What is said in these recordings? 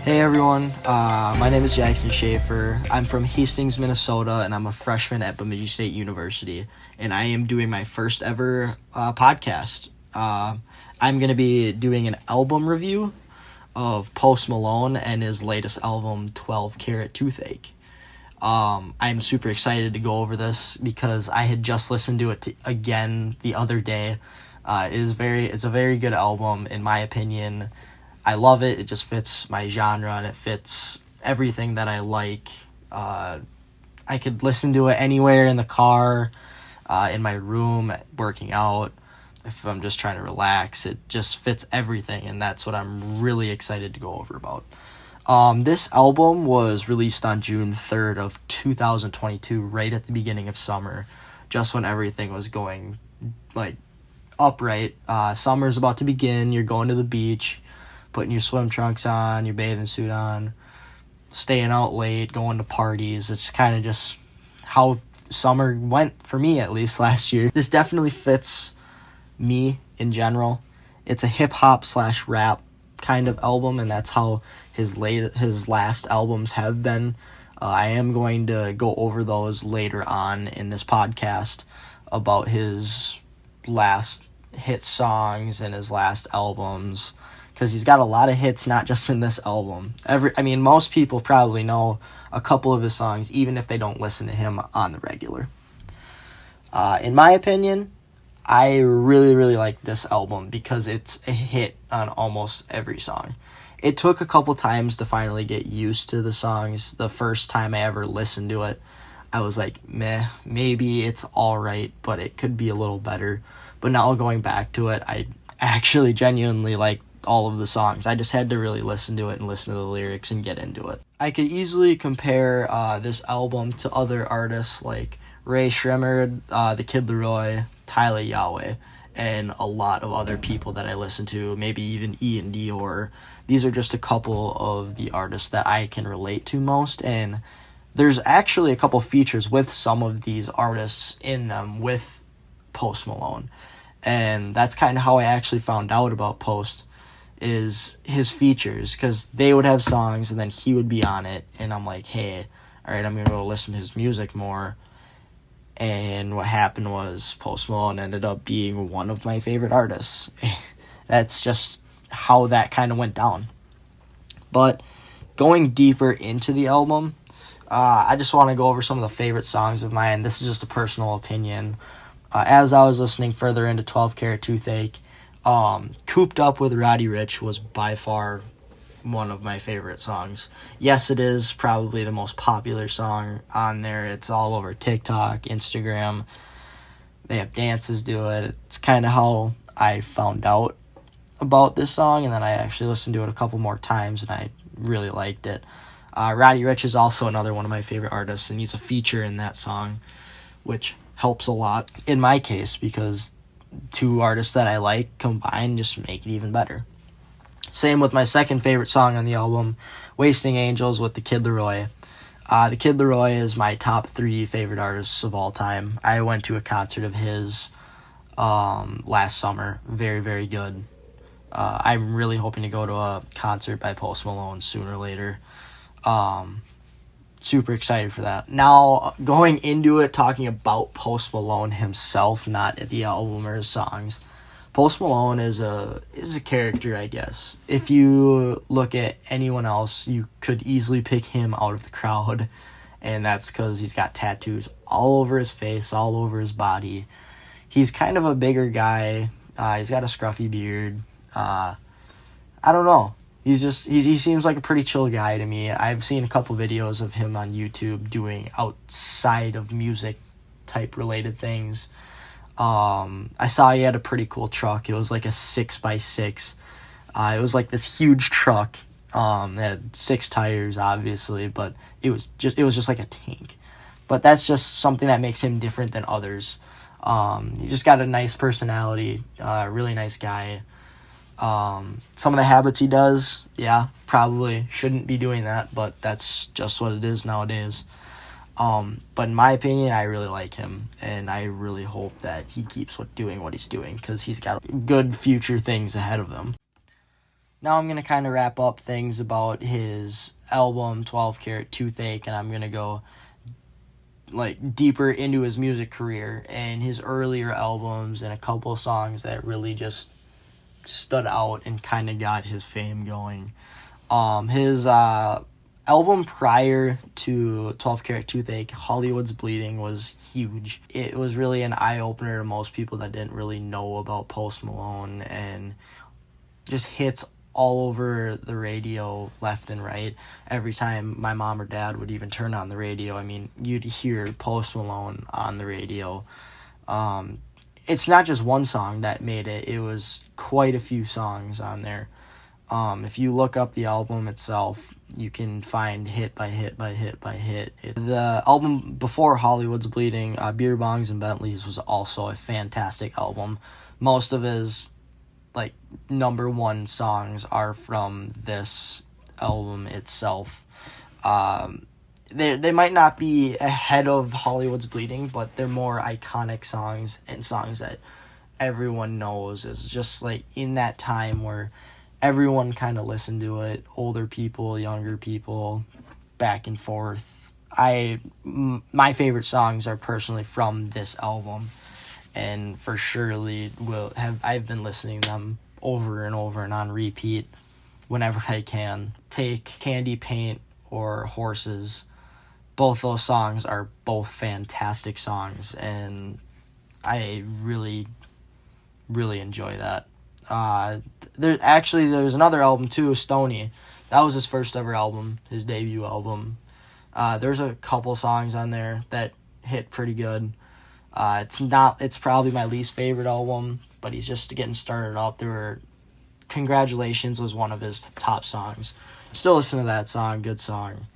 Hey everyone, my name is Jackson Schaffer. I'm from Hastings, Minnesota, and I'm a freshman at Bemidji State University, and I am doing my first ever podcast. I'm going to be doing an album review of Post Malone and his latest album, 12 Carat Toothache. I'm super excited to go over this because I had just listened to it again the other day. It's a very good album, in my opinion. I love it. It just fits my genre and it fits everything that I like. I could listen to it anywhere in the car, in my room, working out, if I'm just trying to relax. It just fits everything, and that's what I'm really excited to go over about. This album was released on June 3rd of 2022, right at the beginning of summer, just when everything was going, upright. Summer's about to begin. You're going to the beach, putting your swim trunks on, your bathing suit on, staying out late, going to parties. It's kind of just how summer went for me, at least last year. This definitely fits me in general. It's a hip-hop / rap kind of album, and that's how his last albums have been. I am going to go over those later on in this podcast about his last hit songs and his last albums, because he's got a lot of hits, not just in this album. Most people probably know a couple of his songs, even if they don't listen to him on the regular. In my opinion, I really, really like this album because it's a hit on almost every song. It took a couple times to finally get used to the songs. The first time I ever listened to it, I was like, meh, maybe it's all right, but it could be a little better. But now going back to it, I actually genuinely like all of the songs. I just had to really listen to it and listen to the lyrics and get into it. I could easily compare this album to other artists like Ray Shrimmer, The Kid Laroi, Tyler Yahweh, and a lot of other people that I listen to, maybe even Ian Dior. These are just a couple of the artists that I can relate to most, and there's actually a couple features with some of these artists in them with Post Malone. And that's kind of how I actually found out about Post, is his features, because they would have songs and then he would be on it, and I'm like, hey, all right, I'm going to go listen to his music more. And what happened was Post Malone ended up being one of my favorite artists. That's just how that kind of went down. But going deeper into the album, I just want to go over some of the favorite songs of mine. This is just a personal opinion. As I was listening further into 12 Carat Toothache, Cooped Up with Roddy Ricch was by far one of my favorite songs. Yes, it is probably the most popular song on there. It's all over TikTok, Instagram. They have dances to it. It's kind of how I found out about this song, and then I actually listened to it a couple more times, and I really liked it. Roddy Ricch is also another one of my favorite artists, and he's a feature in that song, which helps a lot in my case because two artists that I like combined just make it even better. Same with my second favorite song on the album, Wasting Angels with The Kid Laroi. The Kid Laroi is my top 3 favorite artists of all time. I went to a concert of his last summer. Very, very good. I'm really hoping to go to a concert by Post Malone sooner or later. Super excited for that. Now, going into it, talking about Post Malone himself, not the album or his songs. Post Malone is a character, I guess. If you look at anyone else, you could easily pick him out of the crowd, and that's because he's got tattoos all over his face, all over his body. He's kind of a bigger guy. He's got a scruffy beard. I don't know. He seems like a pretty chill guy to me. I've seen a couple videos of him on YouTube doing outside of music type related things. I saw he had a pretty cool truck. It was like a 6x6. It was like this huge truck. It had 6 tires, obviously, but it was just like a tank. But that's just something that makes him different than others. He just got a nice personality, really nice guy. Some of the habits he does, probably shouldn't be doing that, but that's just what it is nowadays. But in my opinion, I really like him, and I really hope that he keeps doing what he's doing, because he's got good future things ahead of him. Now I'm going to kind of wrap up things about his album 12 Carat Toothache, and I'm going to go like deeper into his music career and his earlier albums and a couple of songs that really just stood out and kind of got his fame going. His album prior to 12 Carat Toothache, Hollywood's Bleeding, was huge. It was really an eye-opener to most people that didn't really know about Post Malone, and just hits all over the radio left and right. Every time my mom or dad would even turn on the radio, I mean, you'd hear Post Malone on the radio. It's not just one song that made it. It was quite a few songs on there. If you look up the album itself, you can find hit by hit by hit by hit. The album before Hollywood's Bleeding, Beer Bongs and Bentleys, was also a fantastic album. Most of his like number one songs are from this album itself. They might not be ahead of Hollywood's Bleeding, but they're more iconic songs and songs that everyone knows. It's just like in that time where everyone kind of listened to it, older people, younger people, back and forth. My favorite songs are personally from this album, and for surely I've been listening to them over and over and on repeat whenever I can. Take Candy Paint or Horses. Both those songs are both fantastic songs, and I really, really enjoy that. There's another album too, Stoney. That was his first ever album, his debut album. There's a couple songs on there that hit pretty good. It's probably my least favorite album, but he's just getting started up. Congratulations was one of his top songs. Still listen to that song, good song.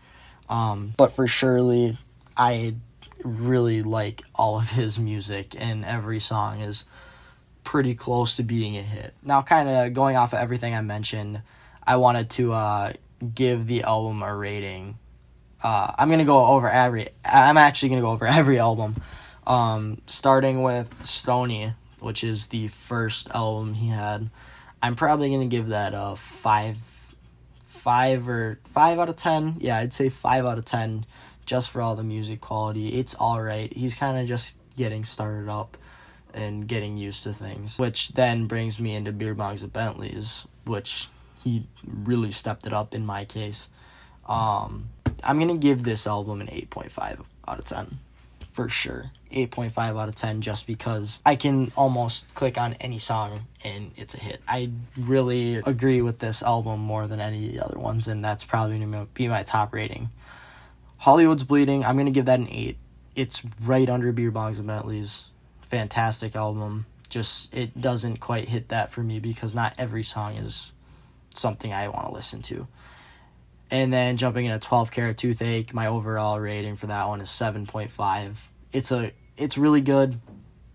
But for surely, I really like all of his music, and every song is pretty close to being a hit. Now, kind of going off of everything I mentioned, I wanted to give the album a rating. I'm actually gonna go over every album. Starting with Stoney, which is the first album he had. I'm probably gonna give that a 5 out of 10. Yeah, I'd say 5 out of 10, just for all the music quality. It's all right. He's kind of just getting started up and getting used to things, which then brings me into Beer Bongs and Bentleys, which he really stepped it up in my case. I'm gonna give this album an 8.5 out of 10 for sure. 8.5 out of 10, just because I can almost click on any song and it's a hit. I really agree with this album more than any of the other ones, and that's probably going to be my top rating. Hollywood's Bleeding, I'm going to give that an 8. It's right under Beer Bongs and Bentleys. Fantastic album. Just, it doesn't quite hit that for me because not every song is something I want to listen to. And then jumping into 12 Carat Toothache, my overall rating for that one is 7.5. It's really good,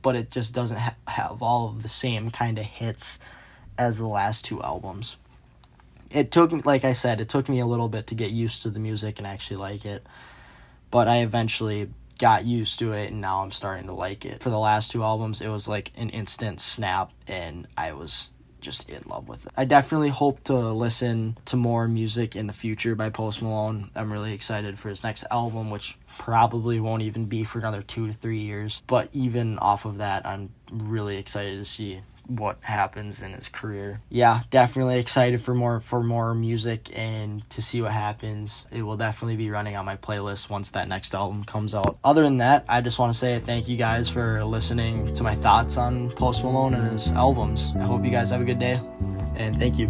but it just doesn't have all of the same kind of hits as the last two albums. It took me a little bit to get used to the music and actually like it, but I eventually got used to it, and now I'm starting to like it. For the last two albums, it was like an instant snap, and I was just in love with it. I definitely hope to listen to more music in the future by Post Malone. I'm really excited for his next album, which probably won't even be for another 2 to 3 years. But even off of that, I'm really excited to see what happens in his career. Yeah, definitely excited for more music and to see what happens. It will definitely be running on my playlist once that next album comes out. Other than that, I just want to say thank you guys for listening to my thoughts on Post Malone and his albums. I hope you guys have a good day, and thank you.